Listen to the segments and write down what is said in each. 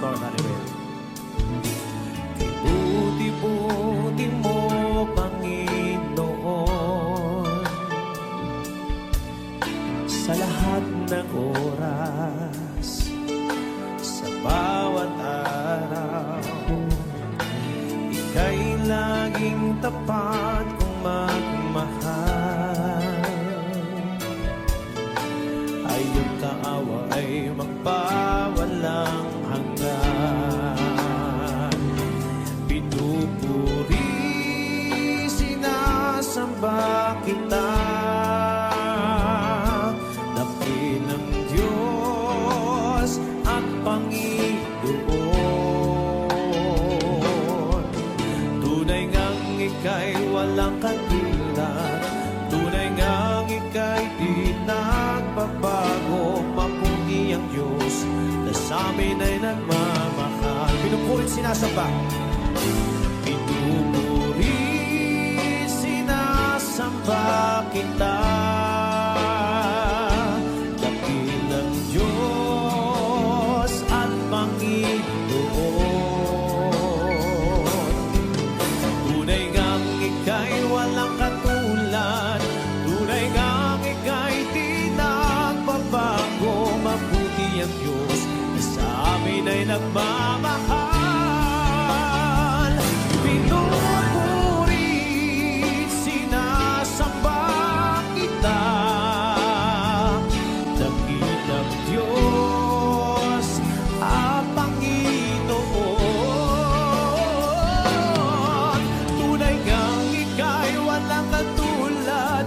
Lord, hallelujah. Buti-buti mo, Panginoon, sa lahat ng oras, sa bawat araw. Ika'y laging tapat kung magmahal. Ayaw kaaway magpawalang hanggan. Pinupuri, sinasamba kita, dakilang Diyos at Panginoon. Tunay ngang ika'y walang katulad, tunay ngang ika'y di nagbabago. Mabuti ang Diyos na sa amin ay nagmamahal. Pinupurit, sinasamba. Pinupuri, sinasamba kita, dakilang Diyos at Panginoon. Tunay ngang ika'y walang katulad, tunay ngang ika'y di nagbabago. Mabuti ang Diyos na sa amin ay nagmamahal. Pinupuri, sinasamba kita, dakilang Diyos at Panginoon. Tunay ngang ika'y walang katulad,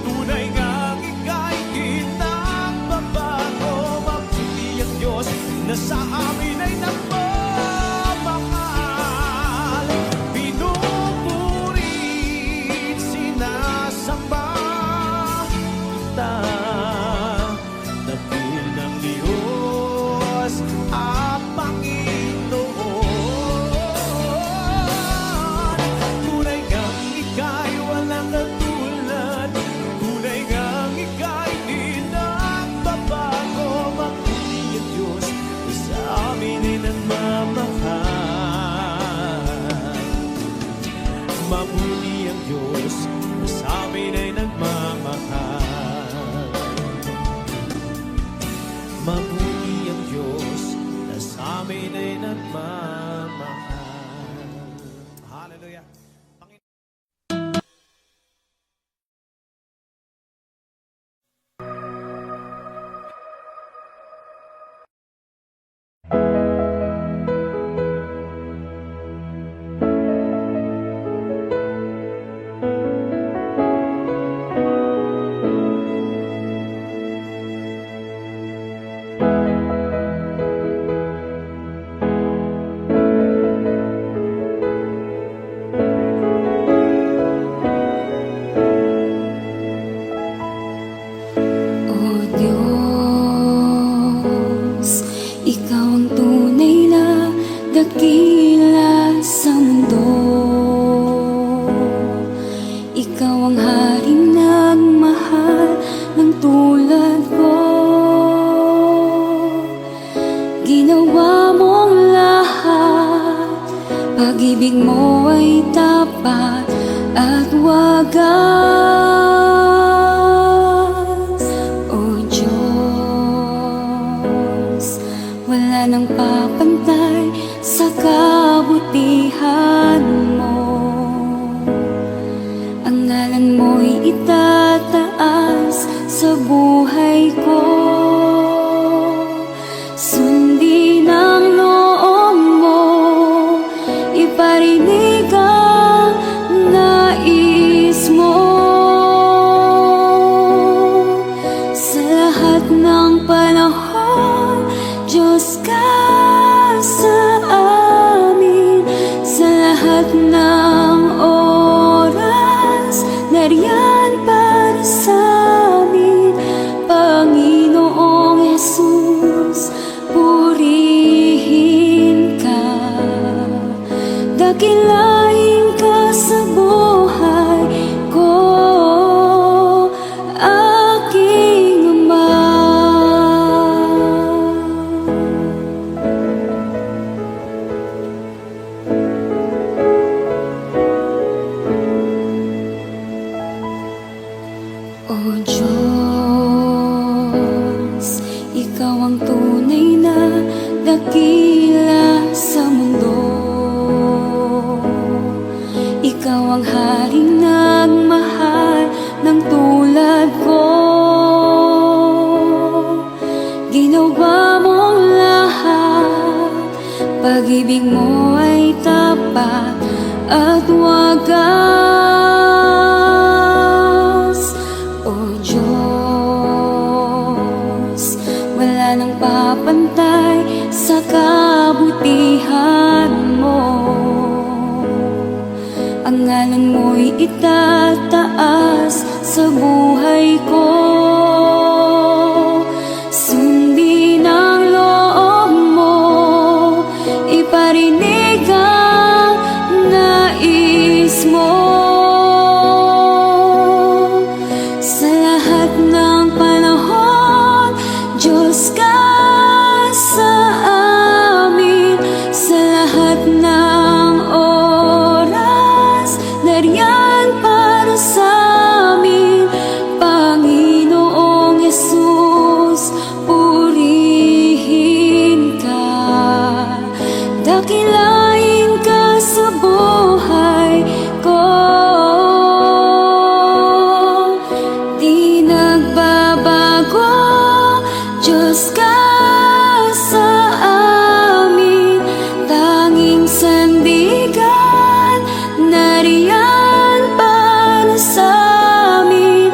tunay ngang ika'y di nagbabago. Mabuti ang Diyos na sa amin ay nagmamahal. Pinupuri, sinasamba kita, dakilang Diyos at Panginoon. Tunay ngang ika'y walang katulad, tunay ngang ika'y di nagbabago. Mabuti ang Diyos na sa amin ay nagmamahal. Mabuti ang Diyos na sa amin ay nagmamahal. Mabuti ang Diyos na sa amin ay nagmamahal. Hallelujah. Dakila sa mundo, ikaw ang haring nagmahal ng tulad ko. Ginawa mong lahat, pag-ibig mo ay tapat at wagas. O Diyos, wala nang papantay sa kabutihan mo. Ang ngalan mo'y itataas sa buhay ko. Sundin ang loob mo, iparinig ang nais mo. Sa lahat ng panahon, Diyos ka sa amin. Sa lahat ng oras, nariyan para sa amin, Panginoong Yesus. dakila sa mundo. Ikaw ang haring nagmahal ng tulad ko. Ginawa mong lahat, pag-ibig mo ay tapat at wagas. O Diyos, wala nang papantay sa kabutihan mo. Ang ngalan mo'y itataas sa buhay ko. Sundin ang loob mo, iparinig ang nais mo. Sa lahat ng panahon, Diyos ka sa amin. Sa lahat ng oras, nariyan para sa amin. Panginoong Yesus, purihin ka, dakilain ka sa buhay ko. Di nagbabago, Diyos ka sa amin. Tanging sandigan, nariyan para sa amin.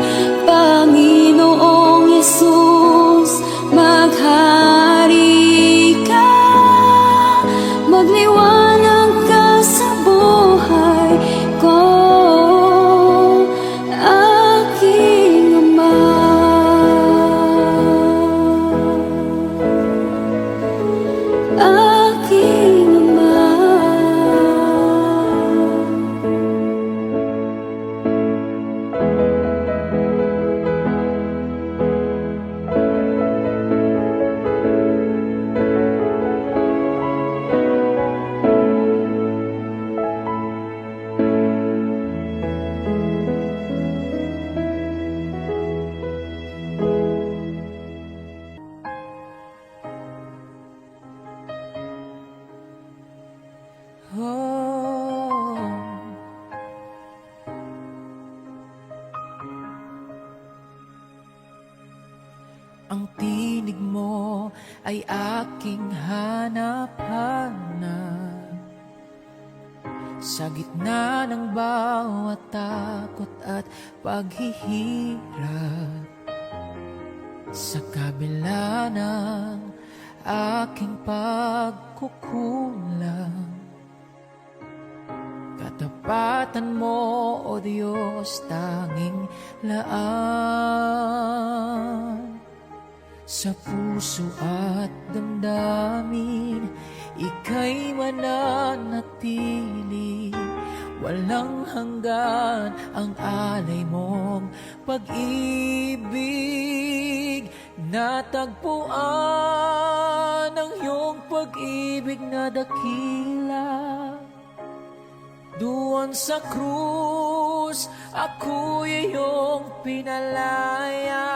Panginoong Yesus, maghari ka, magliwanag ka sa buhay ko. Aking Ama, aking Ama. Oh, ang tinig mo ay aking hanap-hanap. Sa gitna ng bawat takot at paghihirap, sa kabila ng aking pagkukulang, katapatan mo, O Diyos, tanging laan. Sa puso at damdamin, ika'y mananatili. Walang hanggan ang alay mong pag-ibig. Natagpuan ang iyong pag-ibig na dakila. Doon sa krus, ako'y iyong pinalaya.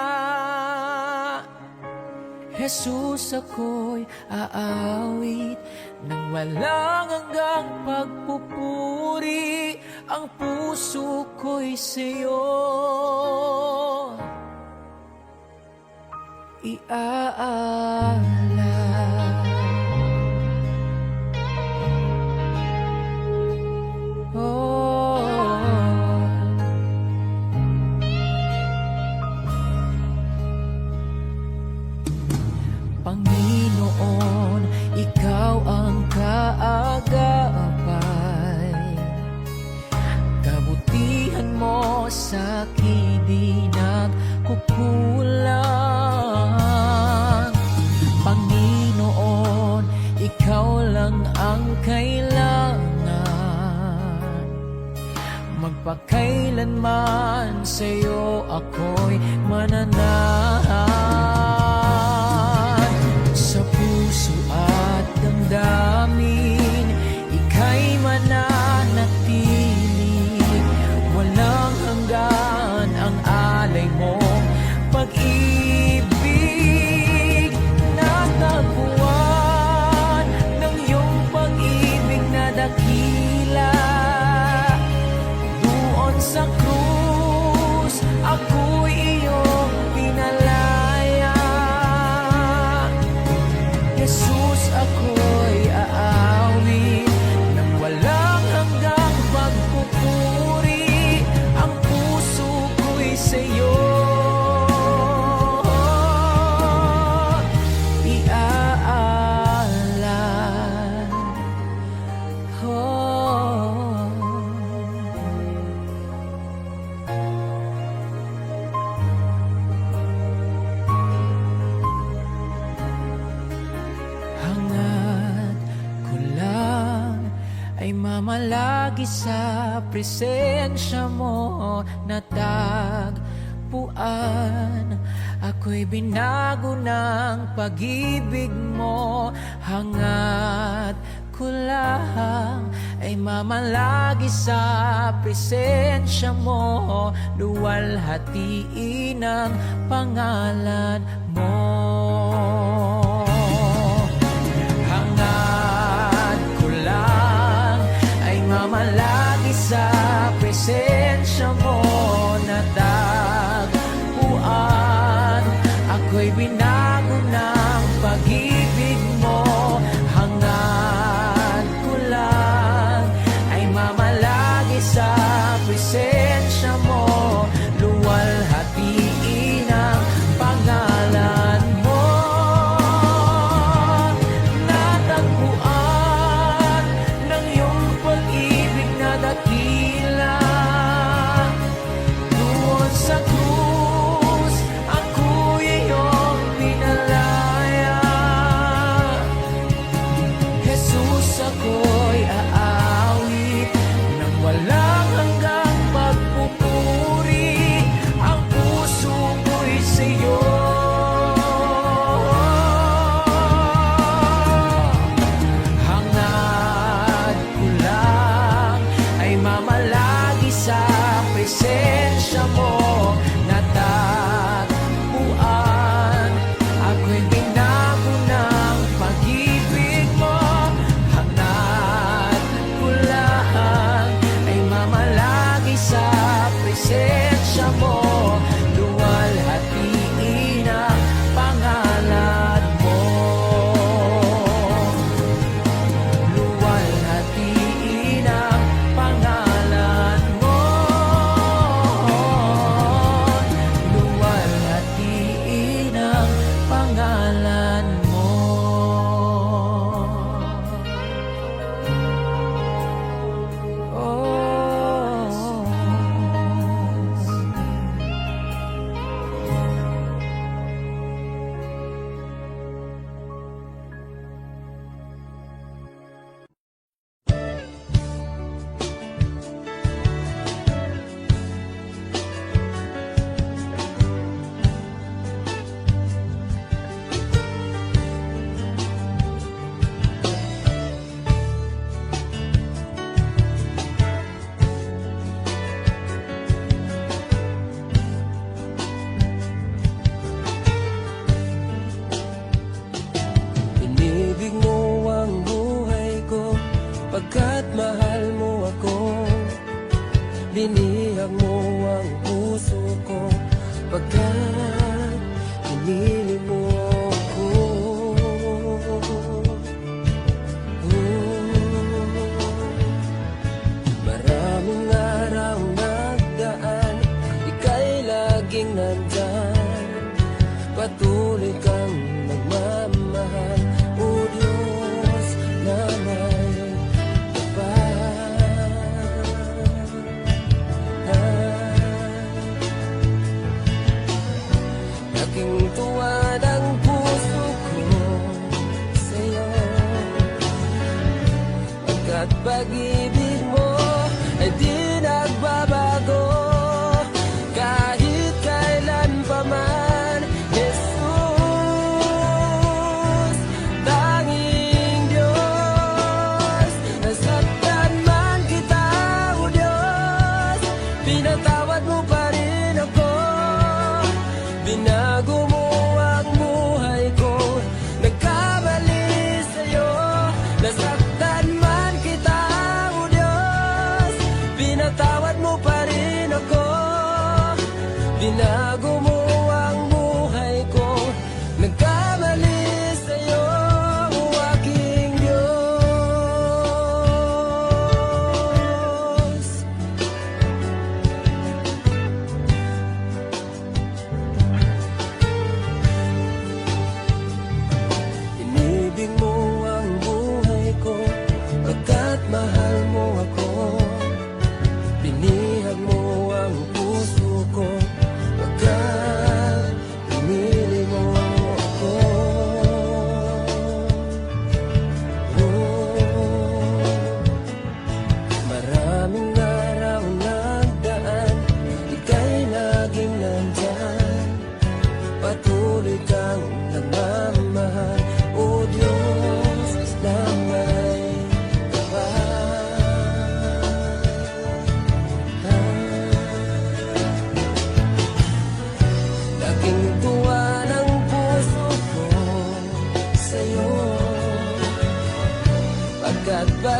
Jesus, ako'y aawit nang walang hanggang pagpupuri. Ang puso ko'y sa'yo iaalay. Panginoon, ikaw ang kaagapay. Kabutihan mo sa akin di nagkukulang. Panginoon, ikaw lang ang kailangan. Magpakailanman sa'yo ako'y mananahan. Sa puso at damdamin, ika'y mananatili. Walang hanggan ang alay mong pag-ibig. Natagpuan mamalagi sa presensya mo natagpuan. Ako'y binago ng pag-ibig mo, hangat ko lang ay mamalagi sa presensya mo, luwalhatiin ang pangalan mo. Hangad ko lang ay mamalagi sa presensya mo natagpuan. Ako'y binago ng pag-ibig mo, hangad ko lang ay mamalagi sa presensya mo, luwalhatiin ang pangalan mo. Natagpuan ng iyong pag-ibig na dakila, doon sa krus ako'y iyong pinalaya. Jesus, ako'y aawit ng walang hanggang pagpupuri. Ang puso ko'y sa'yo. Hangad ko lang ay mamalagi sa presensya mo natagpuan. Ako'y binago ng pag-ibig mo, hangad ko lang ay mamalagi sa presensya mo, luwalhatiin ang pangalan mo, luwalhatiin ang pangalan mo, luwalhatiin ang pangalan mo. Inibig mo ang buhay ko, pagkat mahal mo ako. Binihag mo ang puso ko, pagkat pinili mo ako. Maraming araw nagdaan, ika'y laging nandyan. Patuloy kang nagmamahal, o Diyos na may kapal.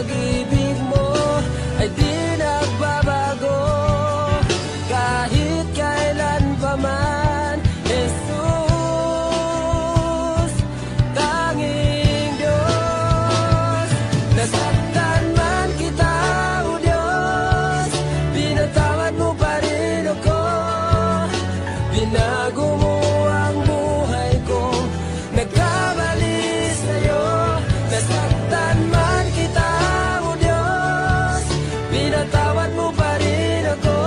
pag-ibig mo ay di nagbabago kahit kailan pa man. Jesus, tanging Diyos. Nasaktan man kita, O Diyos, pinatawad mo pa rin ako. Binago mo ang buhay ko, nagkamali sa'yo. Nasaktan man kita, O Diyos, pinatawad mo pa rin ako.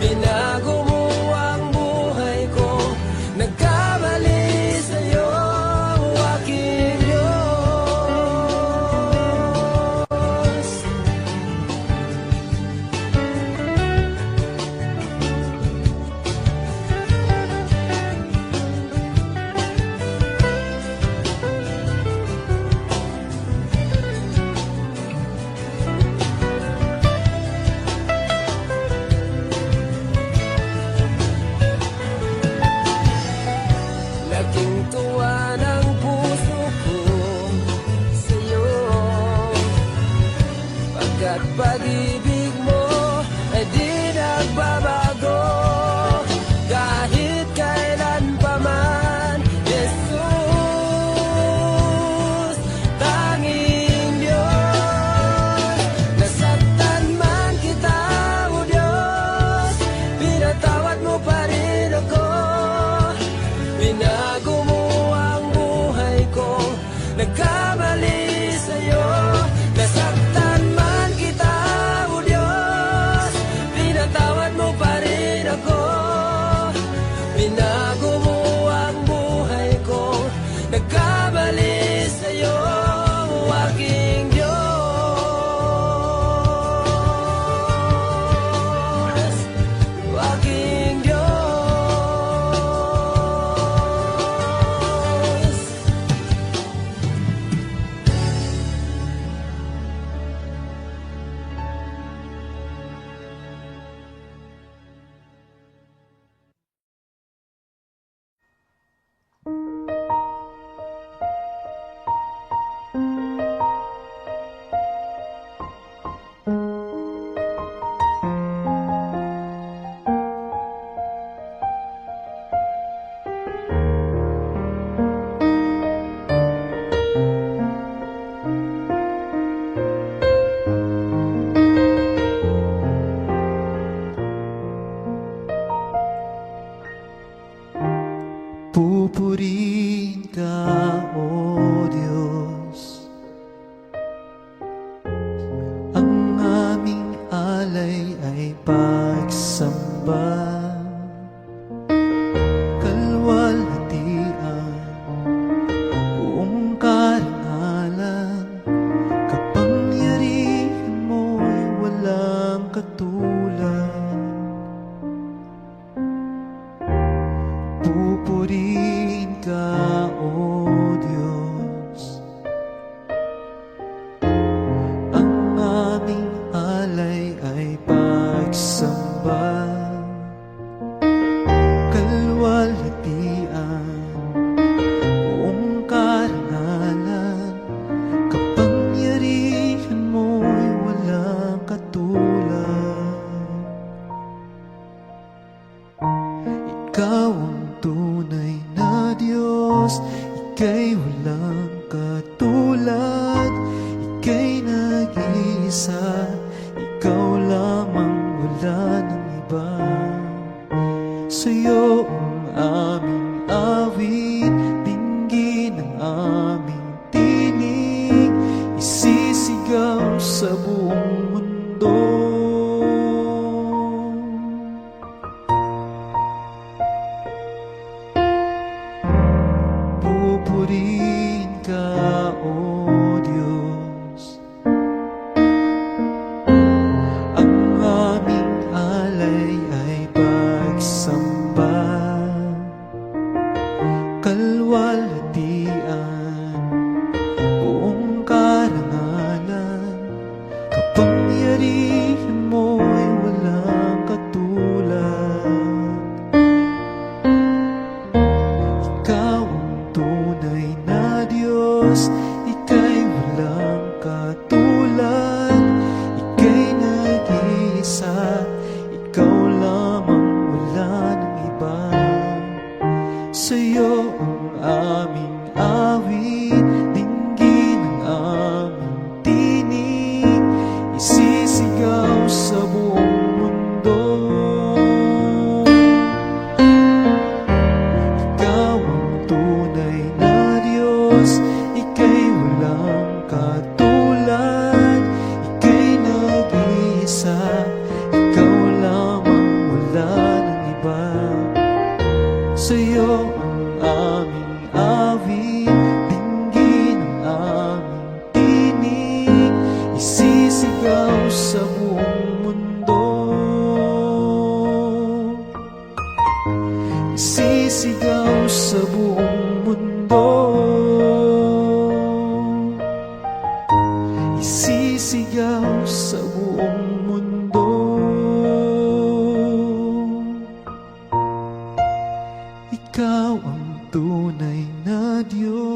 Binago mo ang buhay ko, nagkamali sa'yo, aking Diyos. Laking tuwa ng puso ko sa'yo, pagkat pag-ibig mo ay di nagbabago kahit kailan pa man. Jesus, tanging Diyos. Nasaktan man kita, O Diyos, pinatawad mo pa rin ako. Binago mo ang buhay ko, nagkamali sa'yo. Nasaktan man kita, O Diyos, pinatawad mo pa rin ako. Binago mo ang buhay ko, nagkamali sa'yo, aking Diyos. Aking Diyos. Pupurihin ka, O Diyos. Ang aming alay ay pagsamba, kalwalhatian, buong karangalan. Kapangyarihan mo'y walang katulad. Pupurihin ka, O Diyos. Ang aming alay ay pagsamba, kalwalhatian, buong karangalan. Kapangyarihan mo'y walang katulad. Ikaw ang tunay na Diyos, ika'y walang katulad. Ika'y nag-iisa, ikaw lamang, wala ng iba. Sa'yo ang aming awit, dinggin ang aming tinig, isisigaw sa buong mundo. Pupurihin ka, O Diyos. Ang aming alay ay pagsamba, kalwalhatian, buong karangalan. Kapangyarihan mo'y walang katulad. Ikaw ang tunay na Diyos, ika'y walang katulad. Diyos.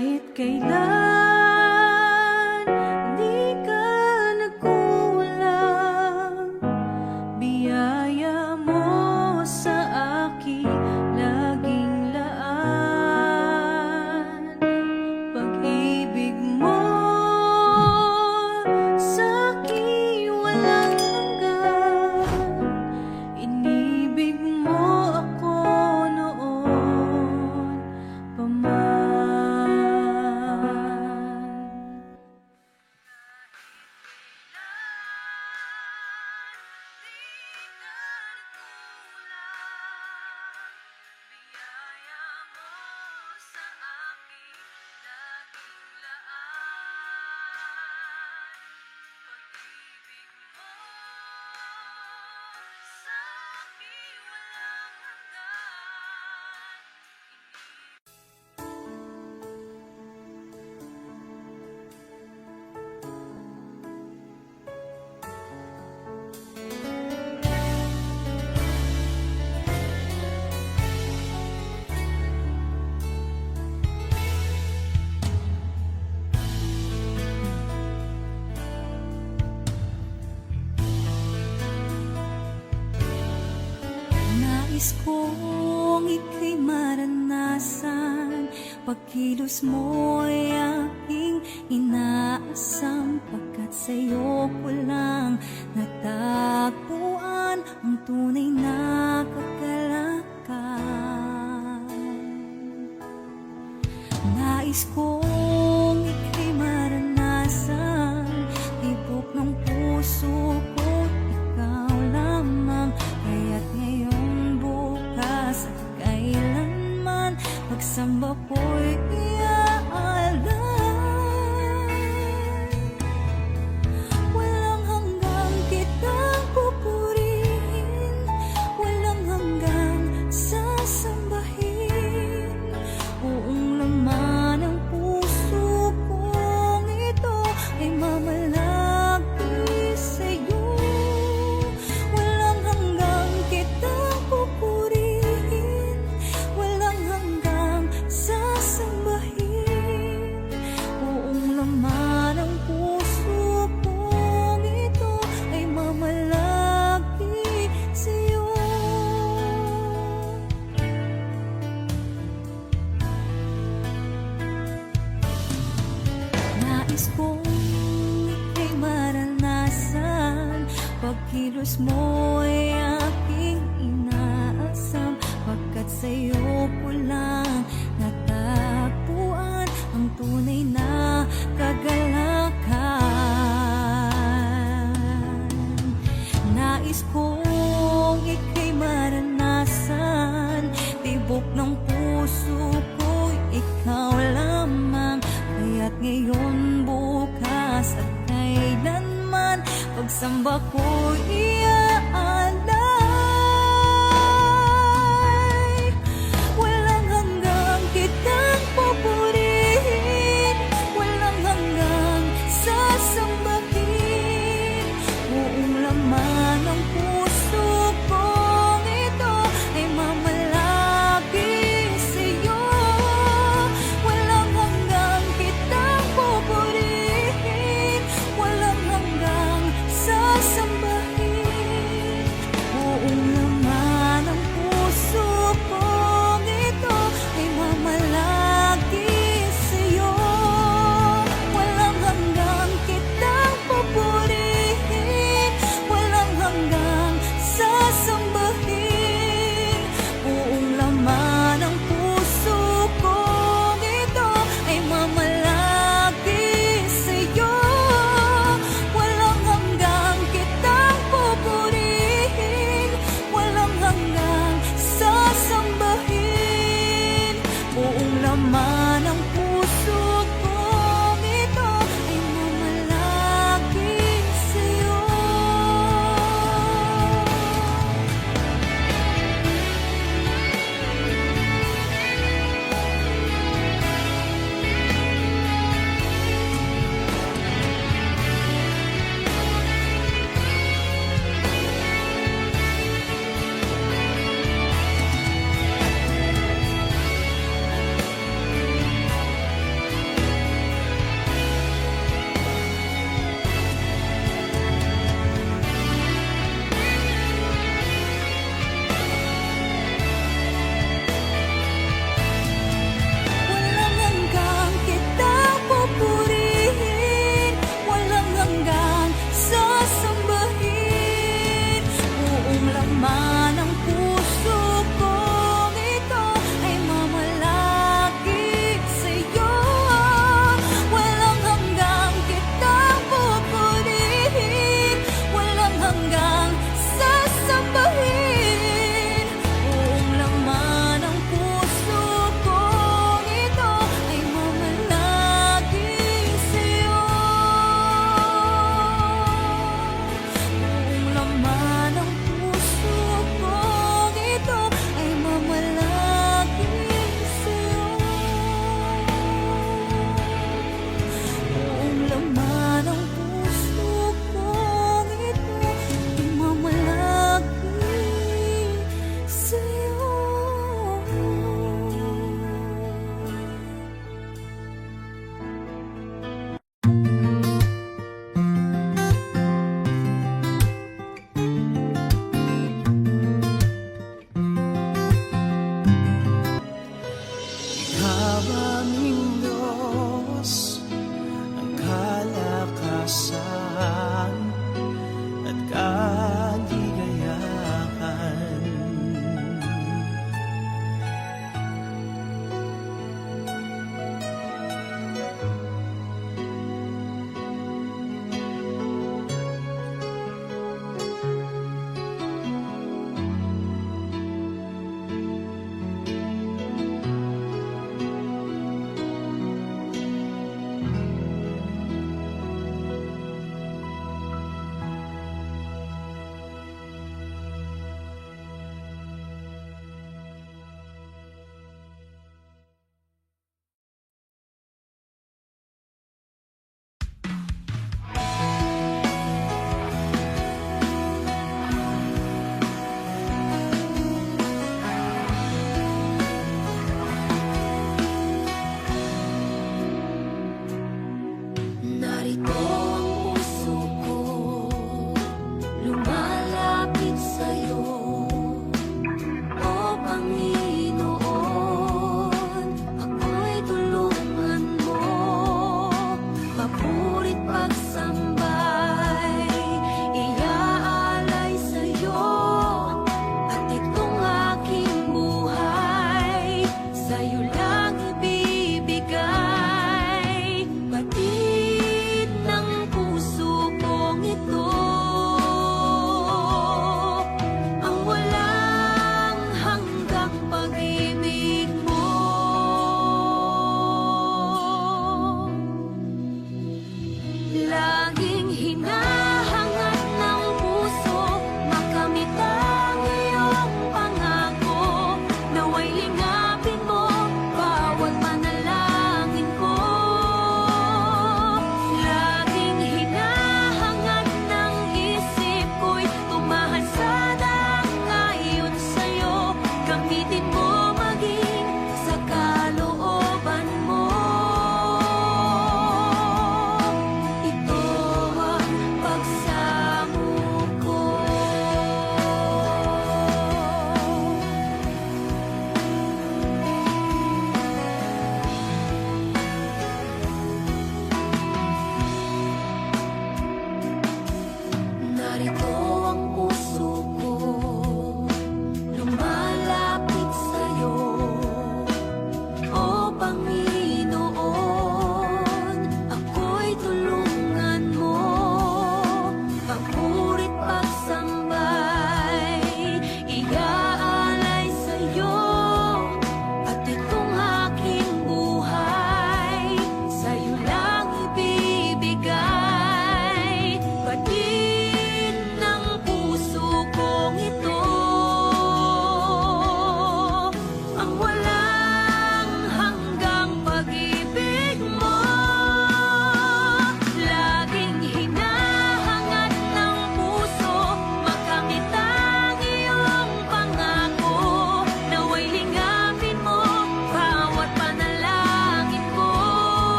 Kahit kailan di ka nagkulang, biyaya mo sa akin laging laan. Pag-ibig mo sa akin walang hanggan, inibig mo ako noon pa man. Nais kong ika'y maranasan, pagkilos mo'y aking inaasam, pagkat sa'yo ko lang natagpuan ang tunay na kagalakan. Nais kong ika'y maranasan, tibok ng puso ko, ikaw lamang, kaya't ngayon, bukas at kailanman, pagsamba ko'y iaalay. Walang hanggang kitang pupurihin, walang hanggang sasambahin. Buong laman ng puso kong ito ay mamalagi sa'yo. Walang hanggang kitang pupurihin, walang hanggang sasambahin. Buong laman ng puso kong ito ay mamalagi sa'yo. Nais kong ika'y maranasan, pagkilos mo'y aking inaasam, pagkat sa'yo ko lang natagpuan ang tunay na kagalakan. Nais kong ika'y maranasan, tibok ng puso ko, ikaw lamang, kaya't ngayon, bukas at kailanman, pagsamba ko'y iaalay. Walang hanggang kitang pupurihin, walang hanggang sasambahin. Buong laman ng puso kong ito ay mamalagi sa'yo. Walang hanggang kitang pupurihin, walang hanggang sasambahin. Buong laman ng puso kong ito ay mamalagi sa'yo. Walang hanggang kitang pupurihin, walang hanggang sasambahin. Buong laman ng puso kong ito ay mamalagi sa'yo. Walang hanggang kitang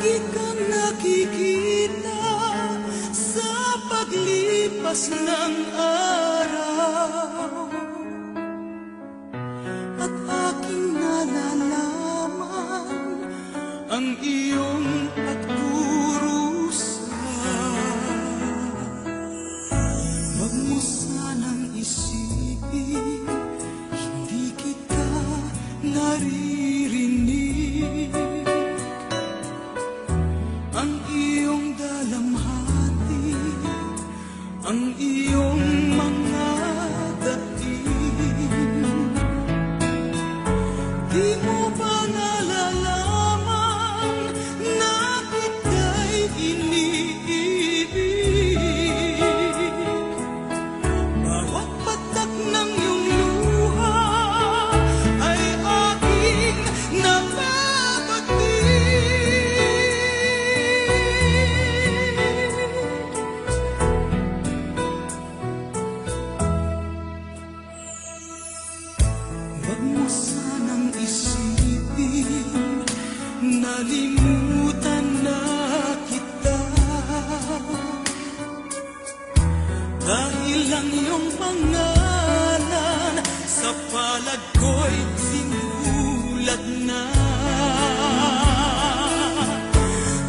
Lagi kang nakikita sa paglipas ng araw, at aking nalalaman ang iyong pagkurusa. Wag mo sanang isipin, hindi kita naririnig. Ang iyong dalamhati, ang iyong mga daing, di mo ba nalalaman na kita'y iniibig? Bawat patak ng iyong luha ay aking nababating. Wag mo sanang isipin, nalimutan na kita, dahil ang iyong pangalan sa palad ko'y sinulat na.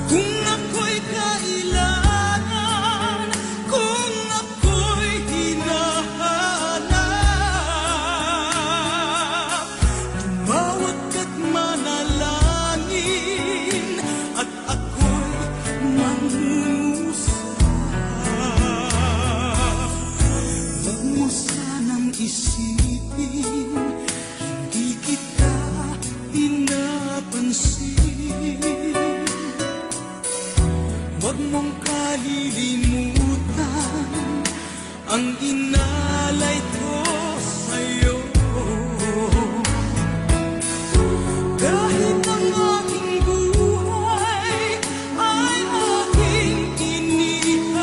Kung ako'y kailangan, kung ako'y hinahanap, tumawag ka't manalangin, at ako'y mangungusap. Wag mo sanang isipin, hindi kita pinapansin. Wag mong kalilimutan ang inalay ko sa'yo. Kahit ang aking buhay ay aking inihain,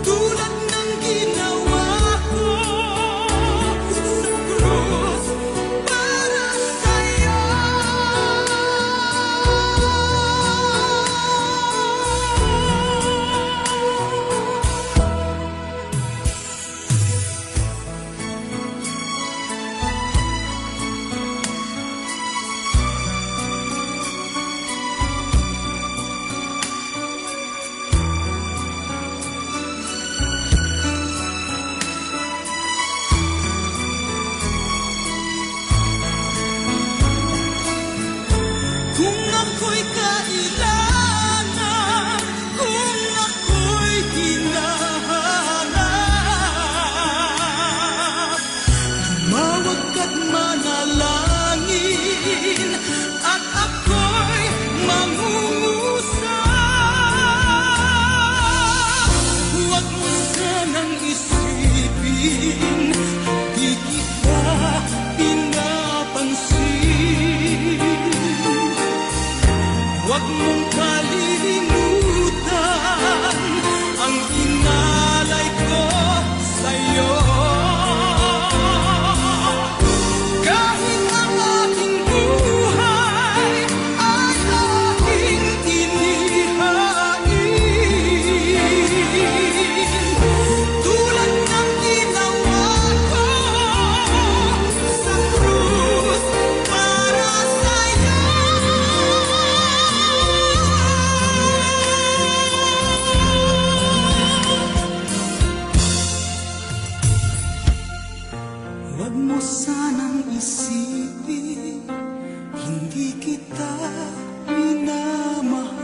tulad ng ginawa ko sa krus para sa'yo. Kung ako'y kailangan, kung ako'y hinahanap, tumawag ka't manalangin, at ako'y mangungusap. Huwag mo sanang isipin, di kita pinapansin. Huwag mong kalilimutan ang inalay ko sa'yo. Kahit ang aking buhay ay aking inihain, tulad ng ginawa ko sa krus para sa'yo. Huwag mo sanang isipin, hindi kita minamahal.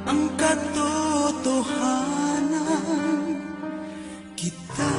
Ang katotohanan, kita